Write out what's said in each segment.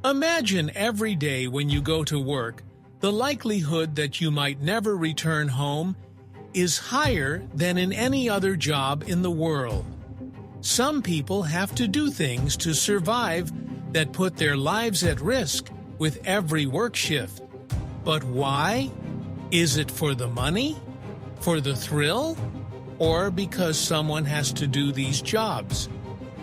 Imagine every day when you go to work, the likelihood that you might never return home is higher than in any other job in the world. Some people have to do things to survive that put their lives at risk with every work shift. But why? Is it for the money? For the thrill? Or because someone has to do these jobs?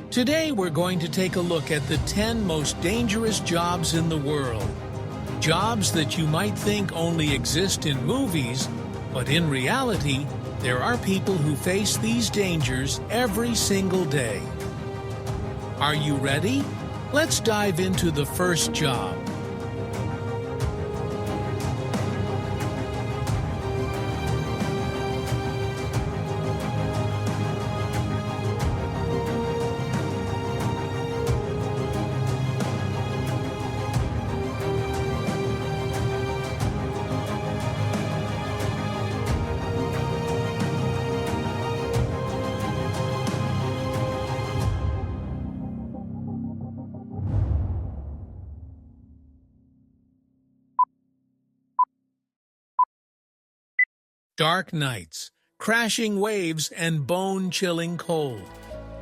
Today we're going to take a look at the 10 most dangerous jobs in the world. Jobs that you might think only exist in movies, but in reality, there are people who face these dangers every single day. Are you ready? Let's dive into the first job. Dark nights, crashing waves, and bone-chilling cold.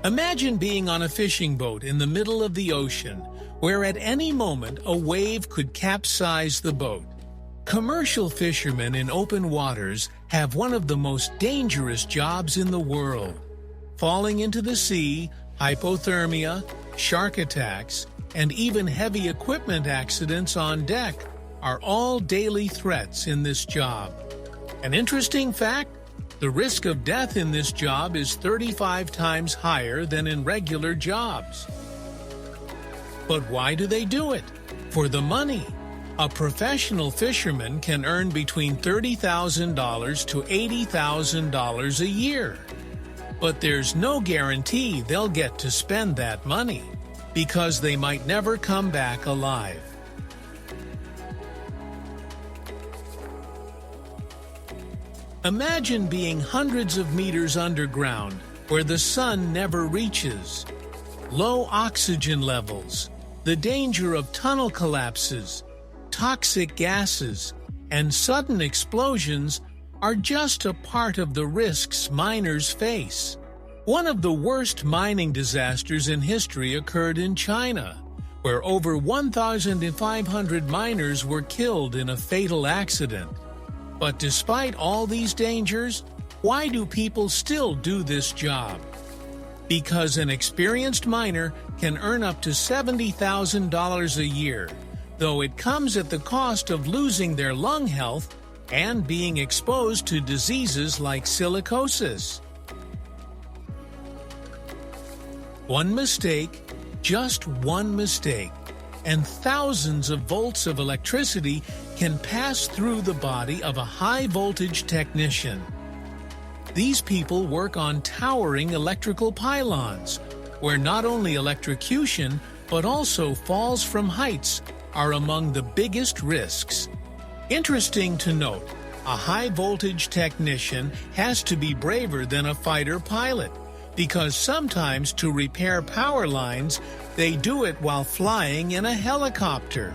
Imagine being on a fishing boat in the middle of the ocean, where at any moment a wave could capsize the boat. Commercial fishermen in open waters have one of the most dangerous jobs in the world. Falling into the sea, hypothermia, shark attacks, and even heavy equipment accidents on deck are all daily threats in this job. An interesting fact, the risk of death in this job is 35 times higher than in regular jobs. But why do they do it? For the money. A professional fisherman can earn between $30,000 to $80,000 a year. But there's no guarantee they'll get to spend that money, because they might never come back alive. Imagine being hundreds of meters underground, where the sun never reaches. Low oxygen levels, the danger of tunnel collapses, toxic gases, and sudden explosions are just a part of the risks miners face. One of the worst mining disasters in history occurred in China, where over 1,500 miners were killed in a fatal accident. But despite all these dangers, why do people still do this job? Because an experienced miner can earn up to $70,000 a year, though it comes at the cost of losing their lung health and being exposed to diseases like silicosis. One mistake, just one mistake, and thousands of volts of electricity can pass through the body of a high-voltage technician. These people work on towering electrical pylons, where not only electrocution but also falls from heights are among the biggest risks. Interesting to note, a high-voltage technician has to be braver than a fighter pilot, because sometimes to repair power lines, they do it while flying in a helicopter.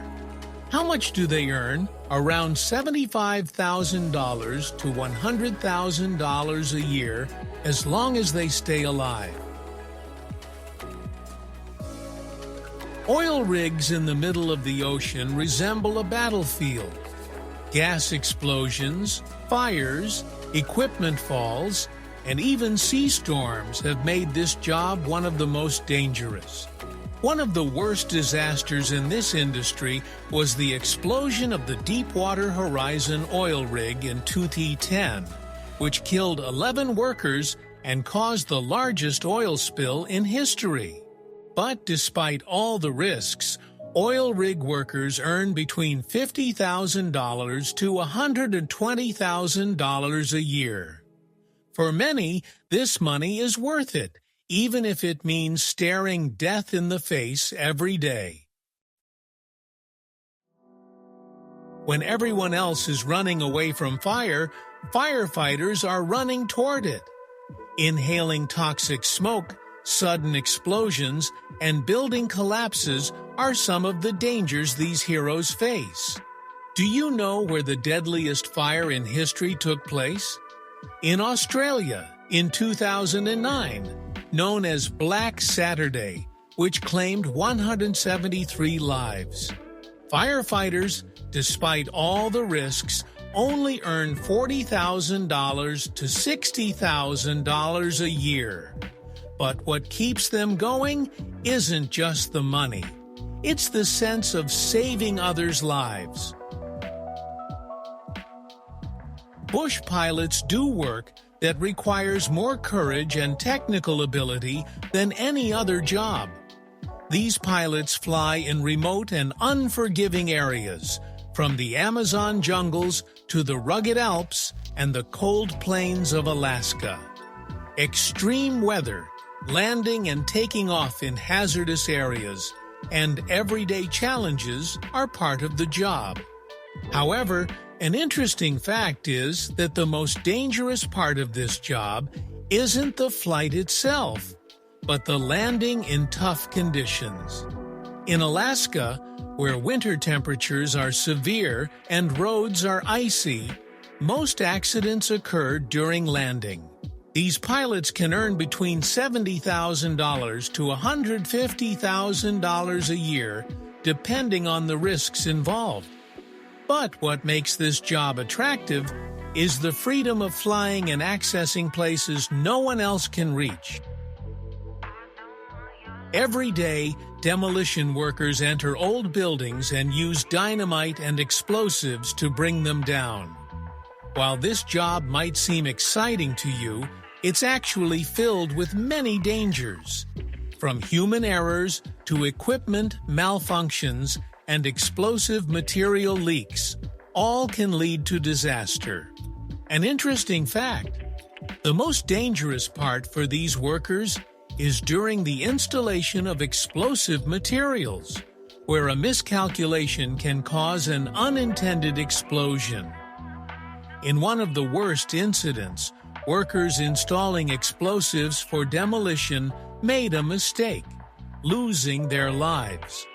How much do they earn? Around $75,000 to $100,000 a year, as long as they stay alive. Oil rigs in the middle of the ocean resemble a battlefield. Gas explosions, fires, equipment falls, and even sea storms have made this job one of the most dangerous. One of the worst disasters in this industry was the explosion of the Deepwater Horizon oil rig in 2010, which killed 11 workers and caused the largest oil spill in history. But despite all the risks, oil rig workers earn between $50,000 to $120,000 a year. For many, this money is worth it, even if it means staring death in the face every day. When everyone else is running away from fire, firefighters are running toward it. Inhaling toxic smoke, sudden explosions, and building collapses are some of the dangers these heroes face. Do you know where the deadliest fire in history took place? In Australia, in 2009, known as Black Saturday, which claimed 173 lives. Firefighters, despite all the risks, only earn $40,000 to $60,000 a year. But what keeps them going isn't just the money. It's the sense of saving others' lives. Bush pilots do work that requires more courage and technical ability than any other job. These pilots fly in remote and unforgiving areas, from the Amazon jungles to the rugged Alps and the cold plains of Alaska. Extreme weather, landing and taking off in hazardous areas, and everyday challenges are part of the job. However, an interesting fact is that the most dangerous part of this job isn't the flight itself, but the landing in tough conditions. In Alaska, where winter temperatures are severe and roads are icy, most accidents occur during landing. These pilots can earn between $70,000 to $150,000 a year, depending on the risks involved. But what makes this job attractive is the freedom of flying and accessing places no one else can reach. Every day, demolition workers enter old buildings and use dynamite and explosives to bring them down. While this job might seem exciting to you, it's actually filled with many dangers. From human errors to equipment malfunctions and explosive material leaks, all can lead to disaster. An interesting fact: the most dangerous part for these workers is during the installation of explosive materials, where a miscalculation can cause an unintended explosion. In one of the worst incidents, workers installing explosives for demolition made a mistake, losing their lives.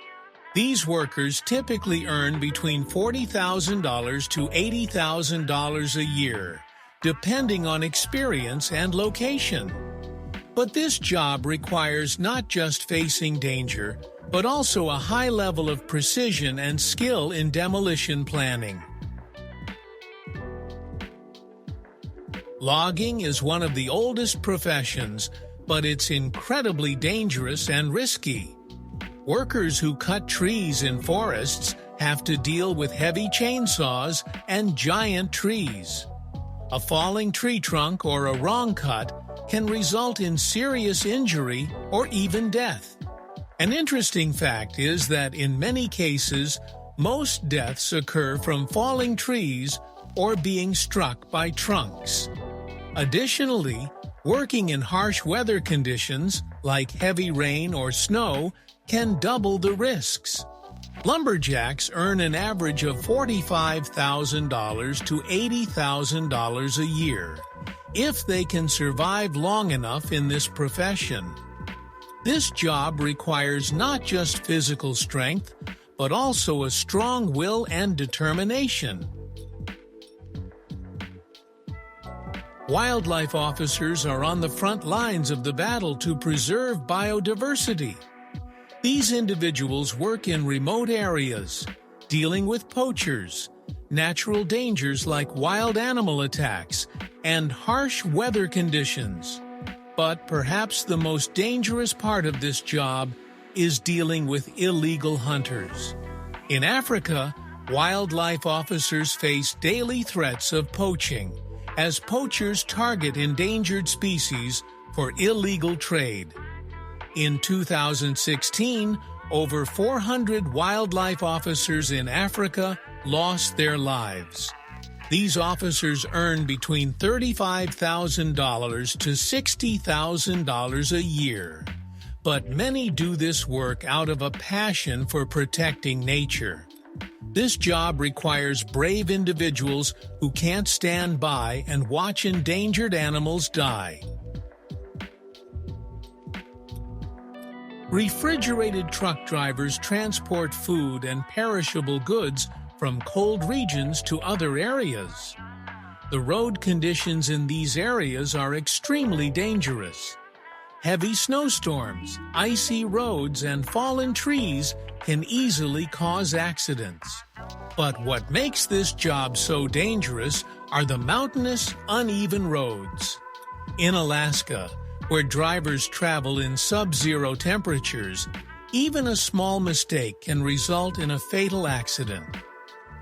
These workers typically earn between $40,000 to $80,000 a year, depending on experience and location. But this job requires not just facing danger, but also a high level of precision and skill in demolition planning. Logging is one of the oldest professions, but it's incredibly dangerous and risky. Workers who cut trees in forests have to deal with heavy chainsaws and giant trees. A falling tree trunk or a wrong cut can result in serious injury or even death. An interesting fact is that in many cases, most deaths occur from falling trees or being struck by trunks. Additionally, working in harsh weather conditions, like heavy rain or snow, can double the risks. Lumberjacks earn an average of $45,000 to $80,000 a year, if they can survive long enough in this profession. This job requires not just physical strength, but also a strong will and determination. Wildlife officers are on the front lines of the battle to preserve biodiversity. These individuals work in remote areas, dealing with poachers, natural dangers like wild animal attacks, and harsh weather conditions. But perhaps the most dangerous part of this job is dealing with illegal hunters. In Africa, wildlife officers face daily threats of poaching, as poachers target endangered species for illegal trade. In 2016, over 400 wildlife officers in Africa lost their lives. These officers earn between $35,000 to $60,000 a year. But many do this work out of a passion for protecting nature. This job requires brave individuals who can't stand by and watch endangered animals die. Refrigerated truck drivers transport food and perishable goods from cold regions to other areas. The road conditions in these areas are extremely dangerous. Heavy snowstorms, icy roads, and fallen trees can easily cause accidents. But what makes this job so dangerous are the mountainous, uneven roads. In Alaska, where drivers travel in sub-zero temperatures, even a small mistake can result in a fatal accident.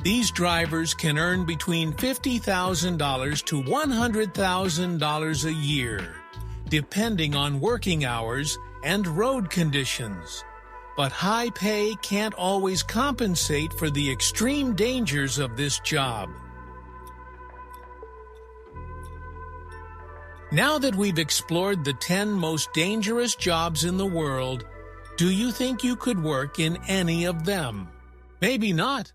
These drivers can earn between $50,000 to $100,000 a year, depending on working hours and road conditions. But high pay can't always compensate for the extreme dangers of this job. Now that we've explored the 10 most dangerous jobs in the world, do you think you could work in any of them? Maybe not,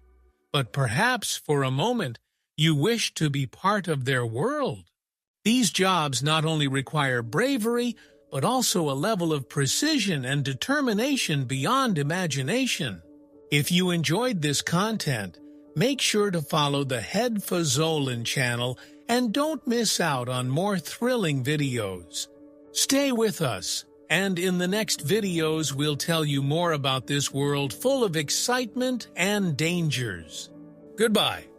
but perhaps for a moment you wish to be part of their world. These jobs not only require bravery, but also a level of precision and determination beyond imagination. If you enjoyed this content, make sure to follow the Head Fazolin channel and don't miss out on more thrilling videos. Stay with us, and in the next videos we'll tell you more about this world full of excitement and dangers. Goodbye.